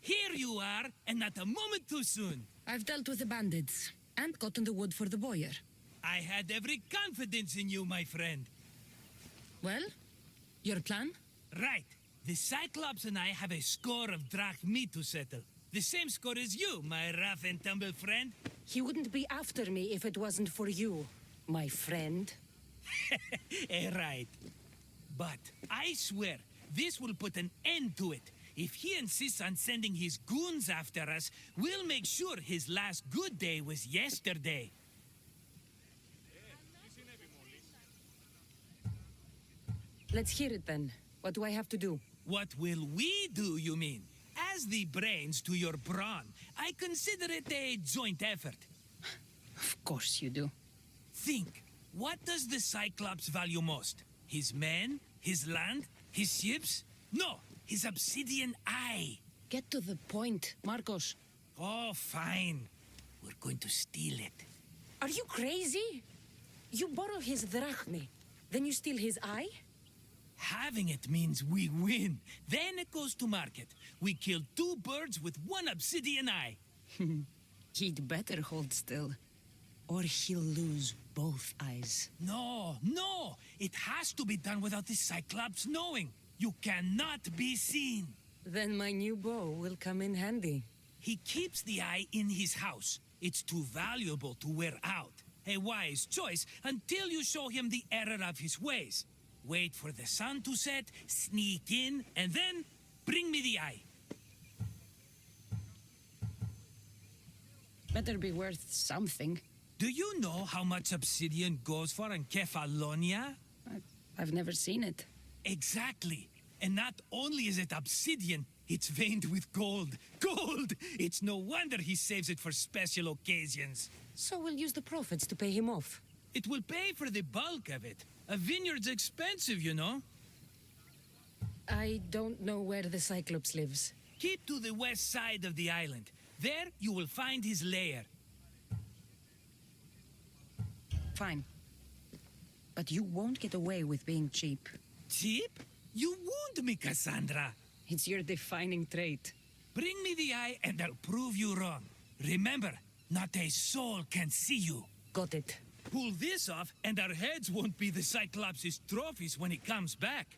Here you are, and not a moment too soon. I've dealt with the bandits and gotten the wood for the boiler. I had every confidence in you, my friend. Well, your plan? Right. The Cyclops and I have a score of drachmi to settle. The same score as you, my rough and tumble friend. He wouldn't be after me if it wasn't for you, my friend. Right. But I swear, this will put an end to it. If he insists on sending his goons after us, we'll make sure his last good day was yesterday. Let's hear it then. What do I have to do? What will we do, you mean? As the brains to your brawn, I consider it a joint effort. Of course you do. Think, what does the Cyclops value most? His men? His land? His ships? No, his obsidian eye. Get to the point, Marcos. Oh, fine. We're going to steal it. Are you crazy? You borrow his drachmi, then you steal his eye? Having it means we win. Then it goes to market. We kill 2 birds with 1 obsidian eye. He'd better hold still, or he'll lose both eyes. No, no! It has to be done without the Cyclops knowing. You cannot be seen. Then my new bow will come in handy. He keeps the eye in his house. It's too valuable to wear out. A wise choice until you show him the error of his ways. Wait for the sun to set, sneak in, and then bring me the eye. Better be worth something. Do you know how much obsidian goes for in Kefalonia? I've never seen it. Exactly. And not only is it obsidian, it's veined with gold. Gold! It's no wonder he saves it for special occasions. So we'll use the profits to pay him off. It will pay for the bulk of it. A vineyard's expensive, you know. I don't know where the Cyclops lives. Keep to the west side of the island. There you will find his lair. Fine. But you won't get away with being cheap. Cheap? You wound me, Kassandra. It's your defining trait. Bring me the eye and I'll prove you wrong. Remember, not a soul can see you. Got it. Pull this off and our heads won't be the Cyclops' trophies when he comes back.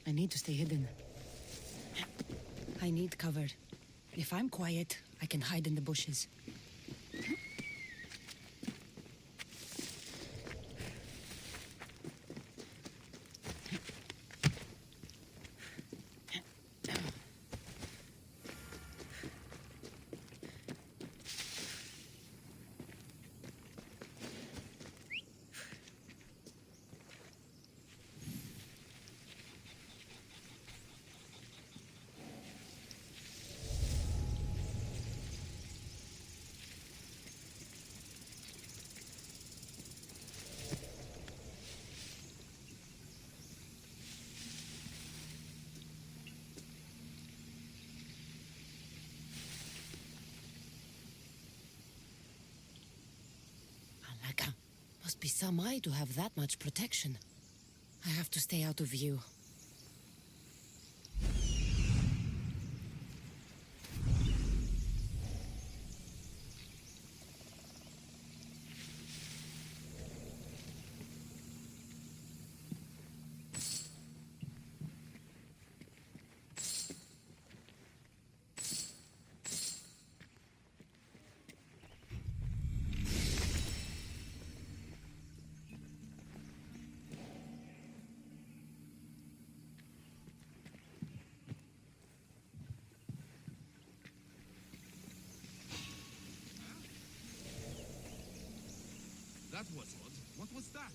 I need to stay hidden. I need cover. If I'm quiet, I can hide in the bushes. Must be some eye to have that much protection. I have to stay out of view. That was odd. What was that?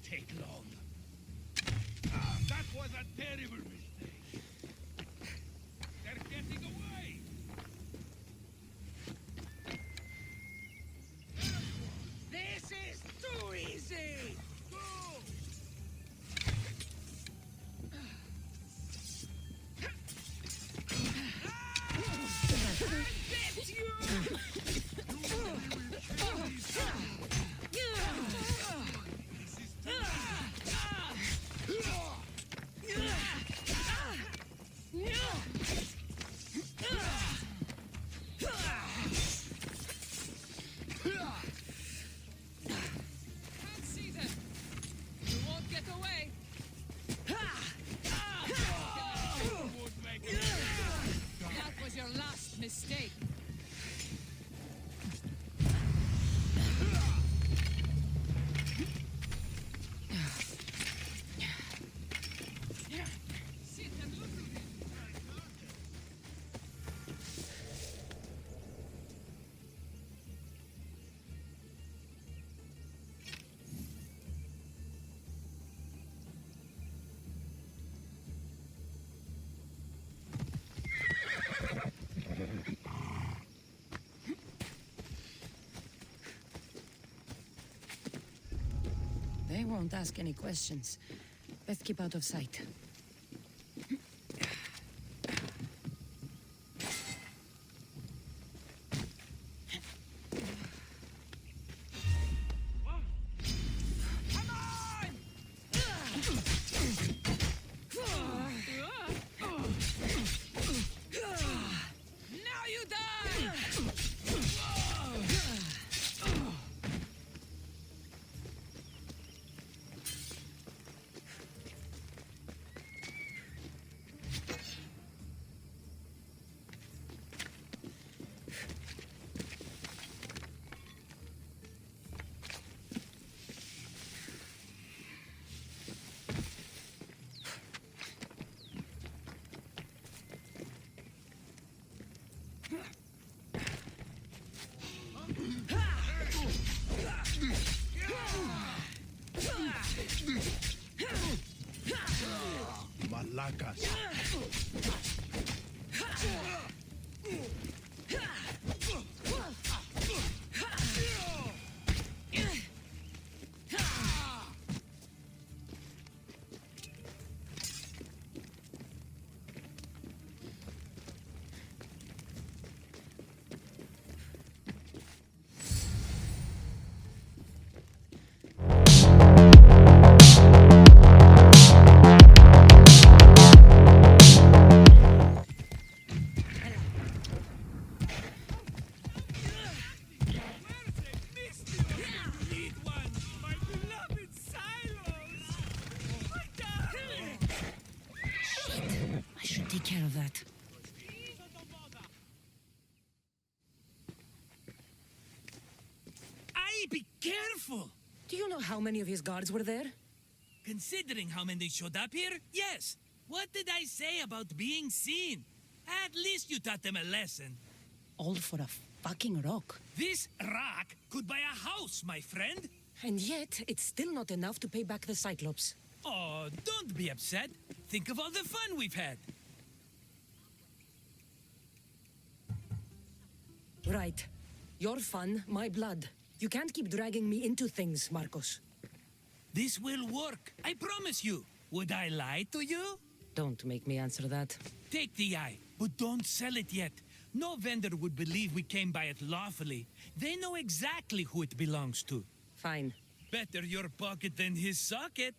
take long. That was a terrible mistake. They're getting away. This is too easy! Go! Can't see them. You won't get away. That was your last mistake. They won't ask any questions. Best keep out of sight. Now you die! Malacas. I should take care of that. Aye, be careful! Do you know how many of his guards were there? Considering how many showed up here, yes. What did I say about being seen? At least you taught them a lesson. All for a fucking rock. This rock could buy a house, my friend. And yet, it's still not enough to pay back the Cyclops. Oh, don't be upset. Think of all the fun we've had. Right. Your fun, my blood. You can't keep dragging me into things, Marcos. This will work, I promise you. Would I lie to you? Don't make me answer that. Take the eye, but don't sell it yet. No vendor would believe we came by it lawfully. They know exactly who it belongs to. Fine. Better your pocket than his socket.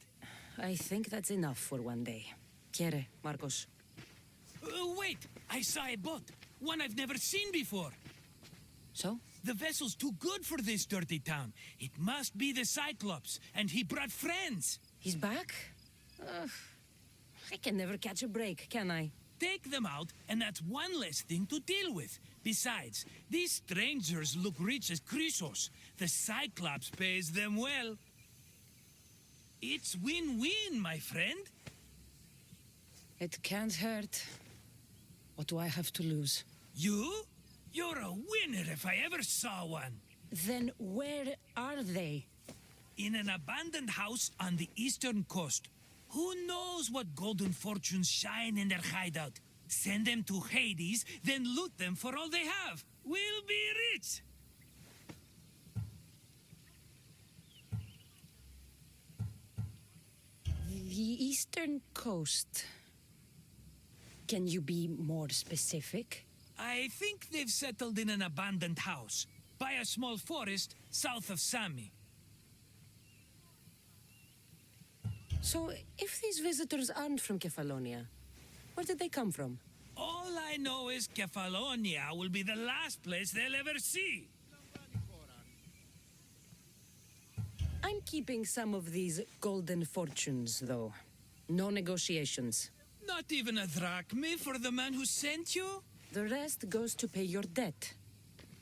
I think that's enough for one day. Quiere, Marcos. Wait! I saw a boat. One I've never seen before. So? The vessel's too good for this dirty town. It must be the Cyclops, and he brought friends. He's back? I can never catch a break, can I? Take them out, and that's one less thing to deal with. Besides, these strangers look rich as Chrysos. The Cyclops pays them well. It's win-win, my friend. It can't hurt. What do I have to lose? You? You're a winner if I ever saw one. Then where are they? in an abandoned house on the eastern coast. Who knows what golden fortunes shine in their hideout? Send them to Hades, then loot them for all they have. We'll be rich! The eastern coast. Can you be more specific? I think they've settled in an abandoned house, by a small forest south of Sami. So, if these visitors aren't from Kefalonia, where did they come from? All I know is Kefalonia will be the last place they'll ever see. I'm keeping some of these golden fortunes, though. No negotiations. Not even a drachme for the man who sent you? The rest goes to pay your debt.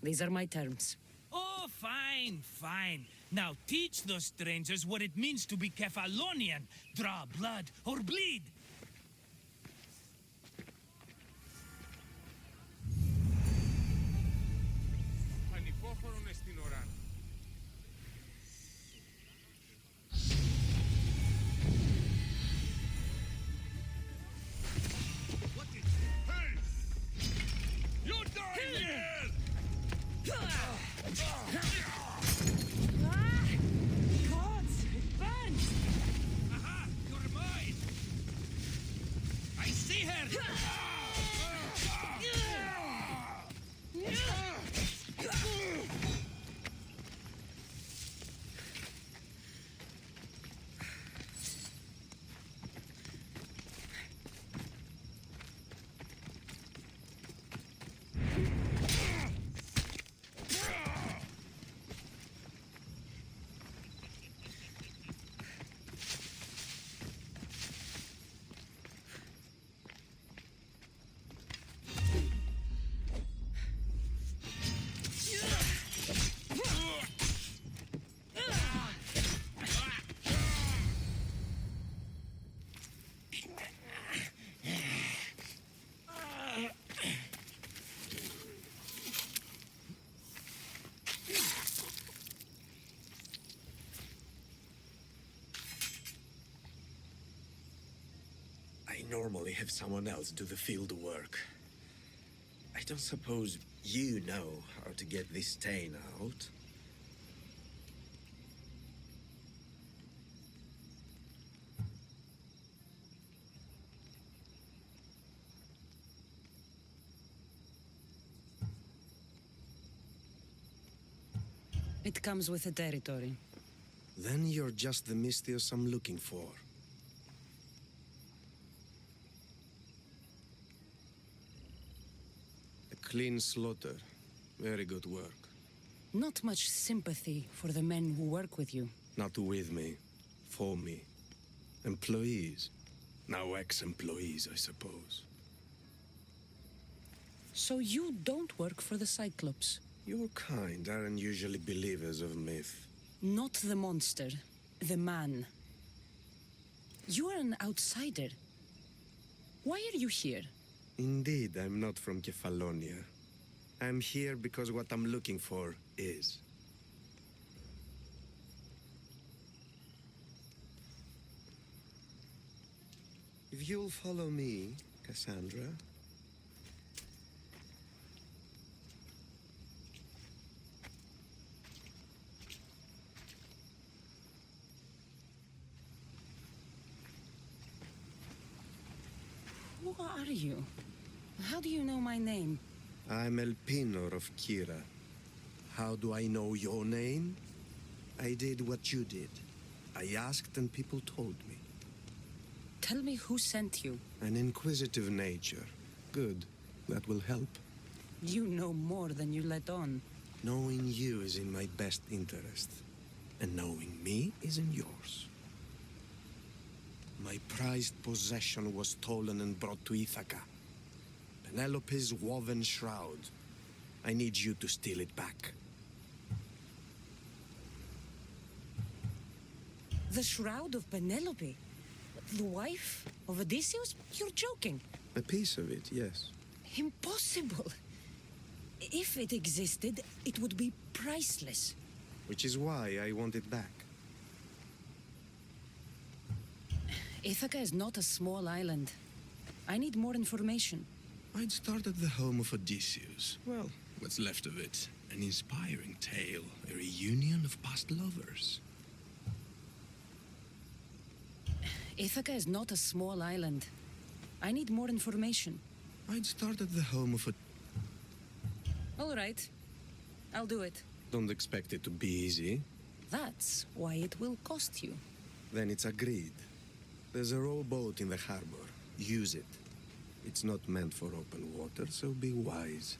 These are my terms. Oh, fine, fine. Now teach those strangers what it means to be Kefalonian. Draw blood or bleed. Gods, it burns! Aha! You're mine! I see her! I normally have someone else do the field work. I don't suppose you know how to get this stain out. It comes with the territory. Then you're just the Mystios I'm looking for. A clean slaughter. Very good work. Not much sympathy for the men who work with you. Not with me. For me. Employees. Now ex-employees, I suppose. So you don't work for the Cyclops? Your kind aren't usually believers of myth. Not the monster. The man. You are an outsider. Why are you here? Indeed, I'm not from Kefalonia. I'm here because what I'm looking for is. If you'll follow me, Kassandra. Who are you? How do you know my name? I'm Elpinor of Kira. How do I know your name? I did what you did. I asked and people told me. Tell me who sent you. An inquisitive nature. Good. That will help. You know more than you let on. Knowing you is in my best interest. And knowing me is in yours. My prized possession was stolen and brought to Ithaca. Penelope's woven shroud. I need you to steal it back. The shroud of Penelope? The wife of Odysseus? You're joking. A piece of it, yes. Impossible. If it existed, it would be priceless. Which is why I want it back. Ithaca is not a small island. I need more information. I'd start at the home of Odysseus. Well, what's left of it. An inspiring tale, a reunion of past lovers. Ithaca is not a small island. I need more information. I'd start at the home of All right. I'll do it. Don't expect it to be easy. That's why it will cost you. Then it's agreed. There's a rowboat in the harbor. Use it. It's not meant for open water, so be wise.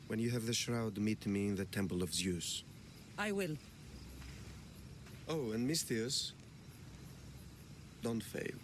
When you have the shroud, meet me in the Temple of Zeus. I will. Oh, and Misthios, don't fail.